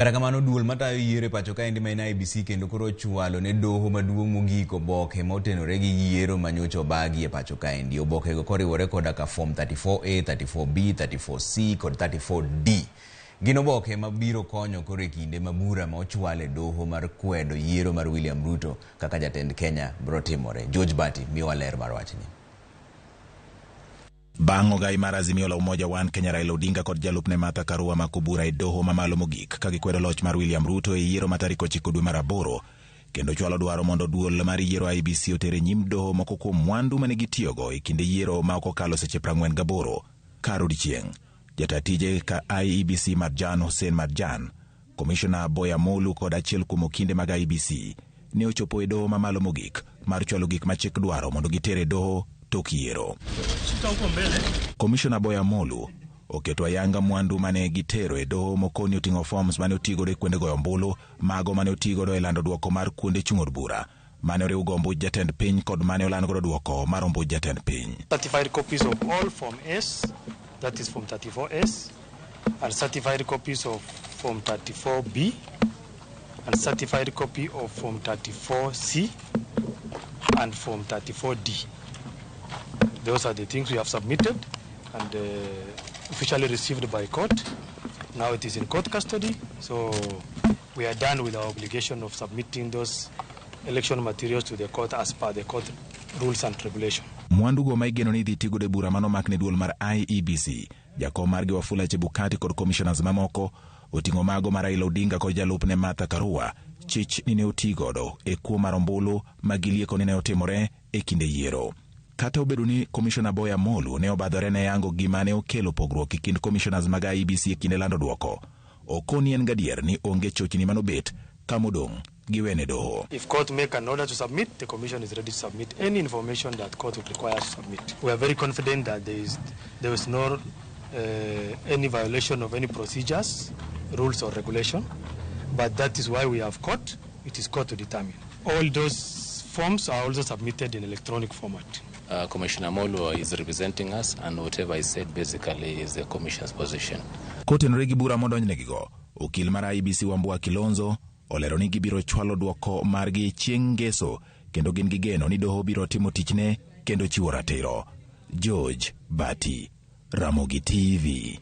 Kata kamano duol matayo yiero e pacho ka endi ma IEBC kendo koro chwalo ne doho maduong' mogik oboke motenore gi yiero manyocha obagi e pacho ka endi. Oboke go koriwore koda ka form 34A, 34B, 34C kod 34D. Gin oboke mabiro konyo koro e kinde mabura ma ochwal e doho mar kwedo yiero mar William Ruto kaka jatend Kenya biro timore. George Bati miwa ler mar wachni. Bang' ogai mar Azimio la Umoja One Kenya Raila Odinga kod jalupne Martha Karua mako bura e doho mamalo mogik ka gikwedo loch mar William Ruto e yiero ma tarik 9 dwe mar aboro, kendo chwalo dwaro mondo duol mar yiero IEBC otere nyim doho moko kuom mwandu mane gitiyogo e kinde yiero ma ok okalo seche 48 kar odiechieng'. Jatatije ka IEBC Marjan Hussein Marjan, Komishona Boya Molu kod achiel kuom okinde mag IEBC ne ochopo e doho mamalo mogik mar chwalo gik ma chik dwaro mondo gitere doho tok yiero. Komishona Boya Molu oketo ayanga mwandu mane gitero e doho mokoni oting'o forms mane otigodo e kuonde goyo ombulu, mago mane otigodo e lando duoko mar kuonde chung od bura, mane oriw go ombuch jatend piny kod mane oland godo duoko mar ombuch jatend piny. Certified copies of all Form S, that is Form 34S, and certified copies of Form 34B, and certified copy of Form 34C, and Form 34D. Those are the things we have submitted and officially received by court. Now it is in court custody, so we are done with our obligation of submitting those election materials to the court as per the court rules and regulations. Mwandu go maigeno ni dhitigo de bura mano makne duol mar IEBC, jakom margi Wafula Chebukati kod commissioners mamoko, oting'o mago mar Raila Odinga kod jalupne Martha Karua, chich nine otigodo e kuo mar ombulu magilieko nine otimore e kinde yiero. Kata obedo ni Komishona Boya Molu ne obadhore ne yango gima ne okelo pogruok e kind commissioners mag IEBC e kinde lando duoko, okoni en gadier ni onge chochni manobet kamodong' giwene doho. If court make an order to submit, the commission is ready to submit any information that court would require to submit. We are very confident that there is no any violation of any procedures, rules or regulation, but that is why we have court. It is court to determine. All those forms are also submitted in electronic format. Commissioner Molu is representing us, and whatever is said basically is the commission's position. Kotenore gi bura modonjnegigo, okil mar IEBC Wambua Kilonzo olero ni gibiro chwalo duoko margi chieng' ngeso, kendo gin gigeno ni doho biro timo tichne kendo chiwo ratiro. George Bati, Ramogi TV.